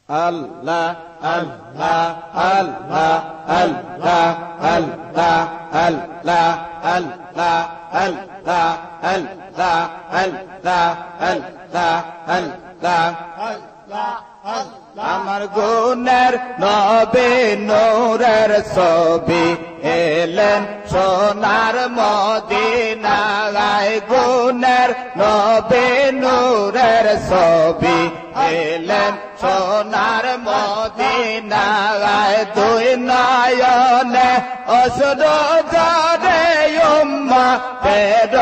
আল্লাহ আল্লাহ আল্লাহ আল্লাহ আল্লাহ আল্লাহ আল্লাহ আল্লাহ আল্লাহ আল্লাহ আল্লাহ আল্লাহ আমার গুণের নবী নূরের ছবি এলেন সোনার মদিনায় গুণের নবী নূরের ছবি এলেন সোনার মদিনায় দুই নয়নে অশ্রু ঝরে উম্মতের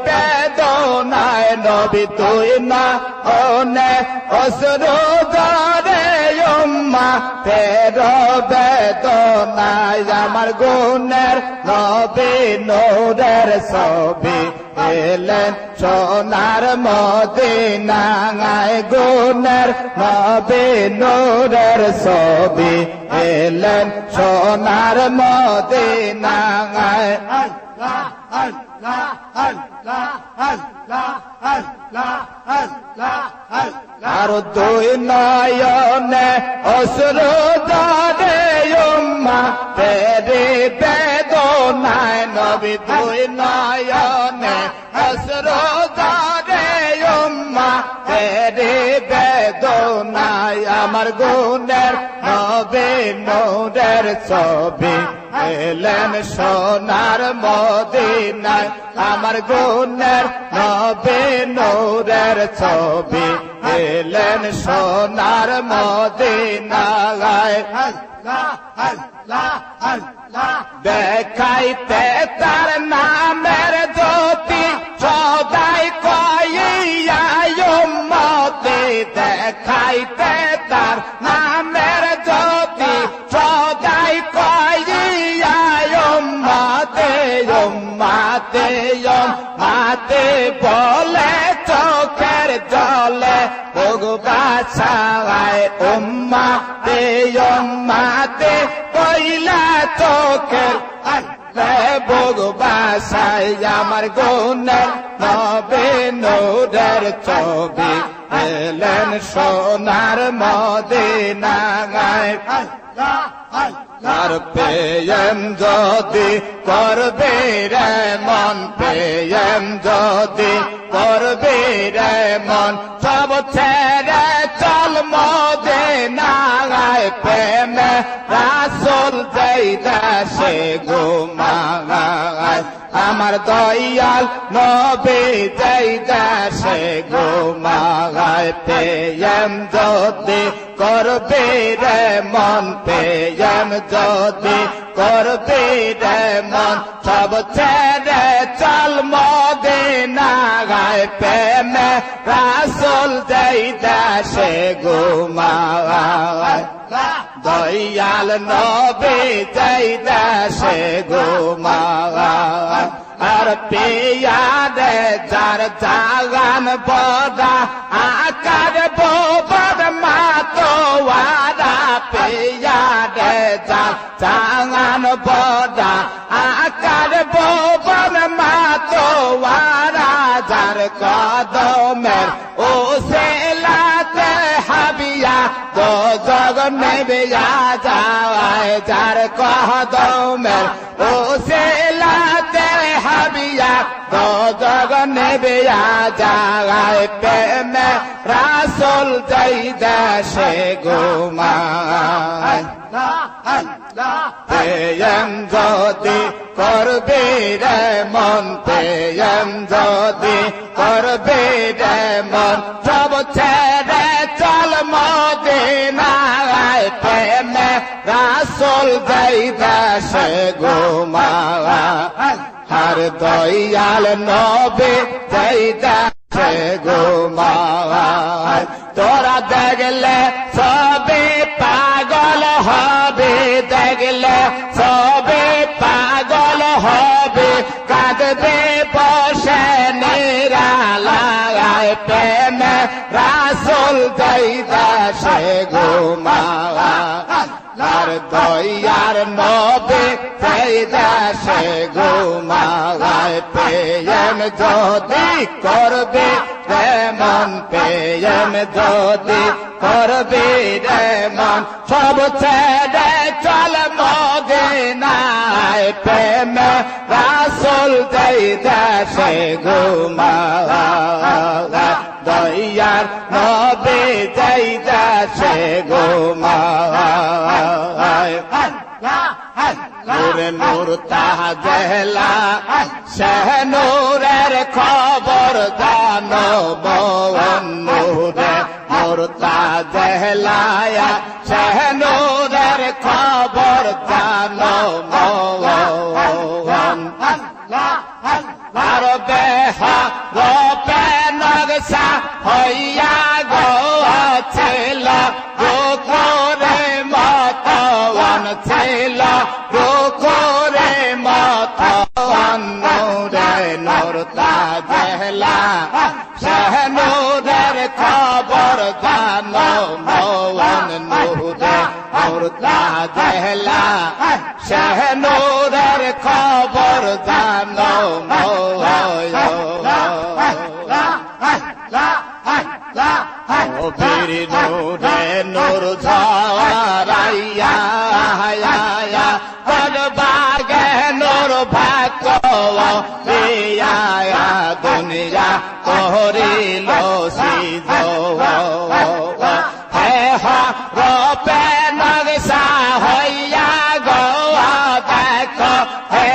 বেদনায় নবী দুই নয়নে অশ্রু ঝরে উম্মতের বেদনায় আমার গুণের নবী নূরের ছবি এলেন সোনার মদিনায় গুণের নবী নূরের ছবি এলেন সোনার মদিনায় আল্লাহ আল্লাহ আল্লাহ আল্লাহ আল্লাহ আল্লাহ আর দুই নয়নে অশ্রু ঝরে উম্মতের বেদনায় নবী দুই নয়নে অশ্রু ঝরে উম্মতের বেদনায় আমার গুণের নবী নূরের ছবি এলেন সোনার মদিনায় আমার গুণের নবী নূরের ছবি এলেন সোনার মদিনায় দেখাইতে তার নামের জ্যোতি সদাই কইয়া উম্মতে দেখাইতে তার নামের জ্যোতি সদাই কইয়া উম্মতে উম্মতে উম্মতে বলে চোখের জলে ভগবাসায় উম্মতে উম্মতে কইলা চোখের ভগবাসায় আমার গুণের নবী নূরের ছবি এলেন সোনার মদিনায় আর প্রেম যদি করবে রে মন প্রেম যদি করবে রে মন সব ছেড়ে চল মদিনায় প্রেমে রাসূল যেই দেশে ঘুমায় আমার দয়াল নবী যেই দেশে ঘুমায় প্রেম যদি করবে রে মন প্রেম যদি করবে রে মন সব ছেড়ে চল মদিনায় প্রেমে রাসূল যেই দেশে ঘুমায় দয়াল নবী যেই দেশে ঘুমায় আর পিয়ারে যার জাগান বড়া আকার বোবর মাতোয়ারা পিয়ারে যার জাগান বড়া আকার বোবর মাতোয়ারা যার কদমের ও সেলাতে হাবিয়া তো জগনে বিয়া যায় যার কদমের ও সেলাতে হাবিয়া তো জগনে বিয়া যায় প্রেমে রাসূল যেই দেশে ঘুমায় প্রেম যদি করবে রে মন প্রেম যদি করবে রে মন সব ছেড়ে চল মদিনায় প্রেমে রাসূল যেই দেশে ঘুমায় আর দয়াল নবী যেই দেশে ঘুমায় তোরা দেখলে সবে পাগল হবে দেখলে সবে পাগল হবে কাঁদবে বসে নিরালায় প্রেমে রাসূল যেই দেশে ঘুমায় আর দয়ার নবে সেই দেশে ঘুমায় প্রেম যদি করবে মন প্রেম যদি করবে রে মন সব ছেড়ে চল মদিনায় প্রেম রাসূল যেই দেশে ঘুমায় দয়ার নবী যেই দেশে ঘুমায় নূরে নূর তাজেলা শাহ নূরের খবর জানো নূরে নূর তাজেলা শাহ নূরের খবর জানো আর বেহা রূপে নকশা হইয়া গেছিল গোকুরে মতওয়ান ছিল গোকুরে মতওয়ান নূরে নূর তাজেলা শাহ নূরের খবর জানো মওয়ান নূরে নূর তাজেলা শাহ নূরের খবর জানো বীর নূরে নূর ঝরাইয়া বাগে নূর ভাগ্য দিয়া দুনিয়া করিল সিজ হে রূপে নকশা হইয়া গো দেখো হে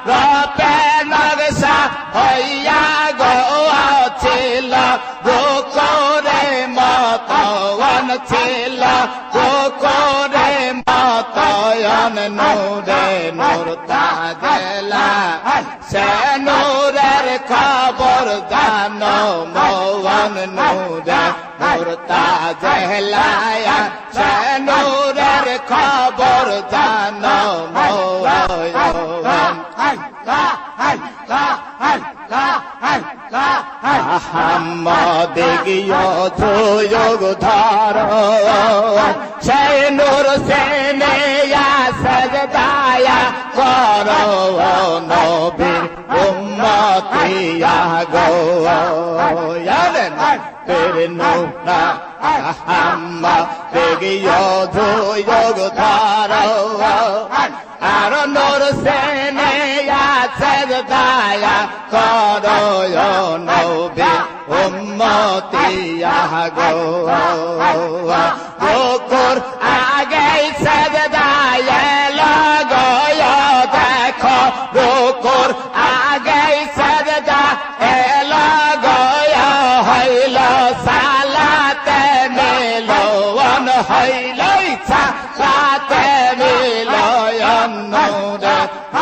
রূপে নকশা হইয়া গো ছিল গোকুরে মতওয়ান ছিল গোকুরে মতওয়ান নূরে নূর তাজেলা শাহ নূরের খবর জানো মওয়ান নূরে নূর তাজেলা শাহ নূরের খবর জানো মওয়ান আহমদ গিয়ে যোগ ধর সেই নূর সেনে সজদায়া করো নবীর উম্মতিয়া গো তেরে নূরা আহমদ গিয়ে যোগ ধর আর নূর সেনে সজদায়া করো নবীর উম্মতিয়া গো গোকুর আগে সজদায়া লাগো দেখো গোকুর আগে সজদা লাগো হইল সালাতে মিলন হইল সালাতে মিলন নূরে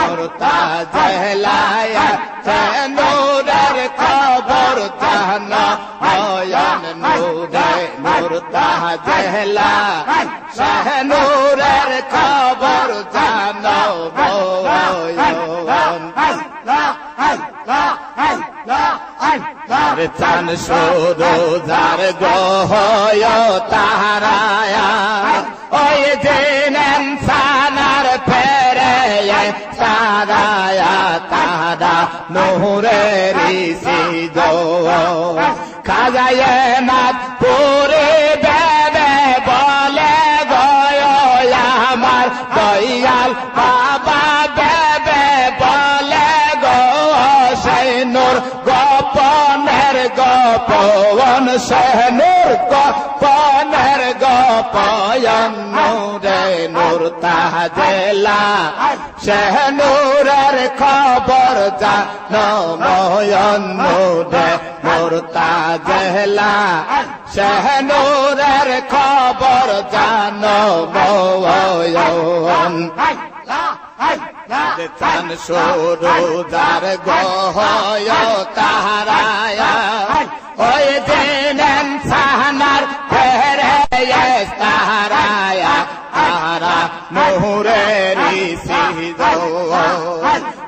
নূর তাজেলা নূরের খবর জানো নয়ন নূরে নূর তাজেলা শাহ নূরের খবর জানো চান শুরু যার গহয় তাহারায়া ওই জেনেন সানার ফেরে সারায়া তারা নূরেরি সিজ খাজায় নাথ পুরে বেবে বলে গয় আমার দয়াল বাবা বেবে বলে গো সেই নূর গোপনের গোপন সেই নূর গোপনের গোপন নূরে নূর তাজেলা শাহ নূরের খবর জানো ময়ন নূরে নূর তাজেলা শাহ নূরের খবর জানো ময়ন চান শুরু যার গহয় তাহারায়া ওই জেনেন সানার ফেরে তাহারায়া তাহারা নূরেরি সিজ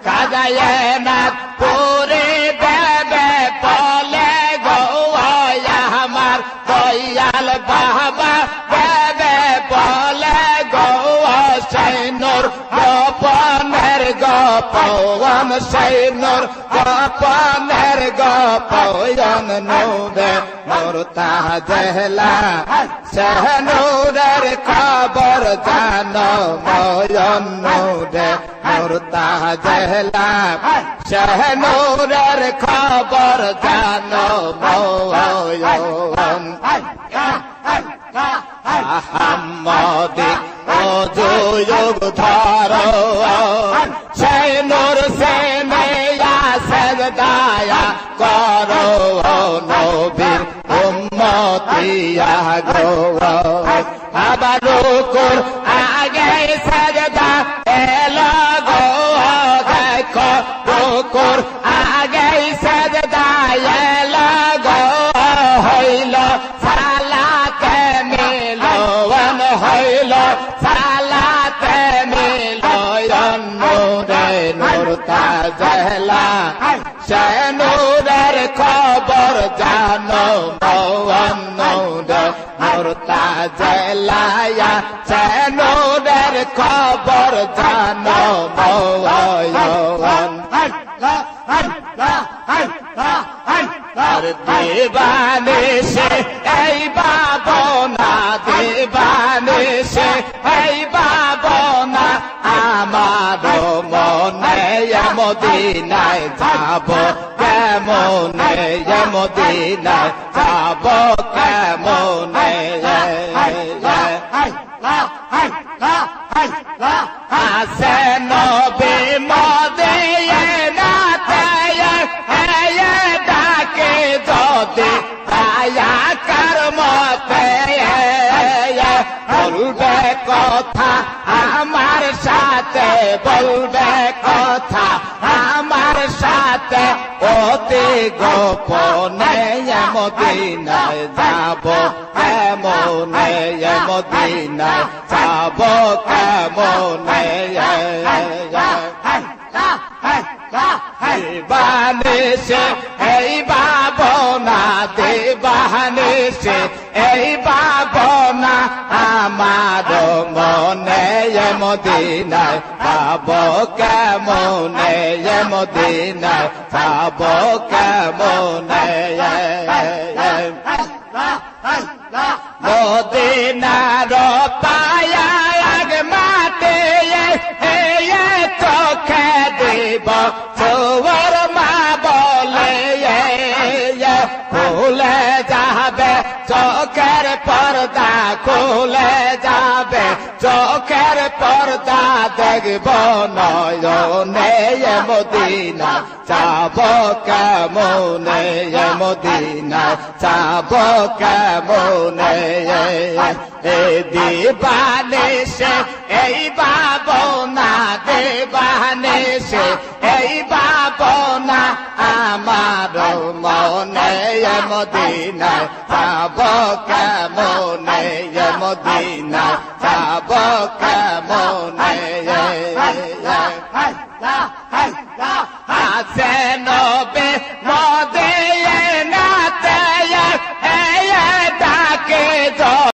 কাজায় নাথ পুরে দেবে বলে গো আমার দয়াল বাবা দেবে বলে গো গোপনের গোপন সেই নূর গোপনের গোপন নূরে নূর তাজলা সে নূরের খবর জানো ময়ন নূরে নূর তাজলা সে নূরের খবর জানো ময়ন আহম্মদি ও যুগ ধরো সেই নূর সে নেয়া সজদায়া করো নবীর উম্মতিয়া গো আবার রুকুর আগে সজদা এলো গো দেখো রুকুর আগে সজদা এলো গো হইল সালাতে মিলন হইল সালাতে মিলন নূরে নূর তাজলা সে নূরের খবর জানো মওয়ান নূরে নূর তাজলা সে নূরের খবর জানো মওয়ান আর দেবানে সে এই বাবনা দেবানে সে এই বাবনা আমার মনে মদিনায় যাব কেমনে মদিনায় যাব কেমনে আসে নবী মদিনাতে ডাকে যদি আয়া কর্মতে বলবে কথা আমার সাথে বলবে কথা আমার সাথে অতি গোপনে মদিনায় যাব কেমনে মদিনায় যাব কেমনে দেবানিসে এই বাবনা দেবানিসে এই বাবনা আমার মনে মদিনায় যাব কেমনে মদিনায় যাব কেমনে মদিনার পায়া মাতে চোখে দেব চোর মা বলে খুলে যাবে চোখের পর্দা খুলে যাবে চোখের পর্দা দেখব নয়নে মদিনা যাব কেমনে মদিনা যাব কেমনে দিবানিসে এই বাবনা দেবানিসে এই বাবনা আমার মনে মদিনায় যাব কেমনে মদিনায় যাব কেমনে আসে নবে মদে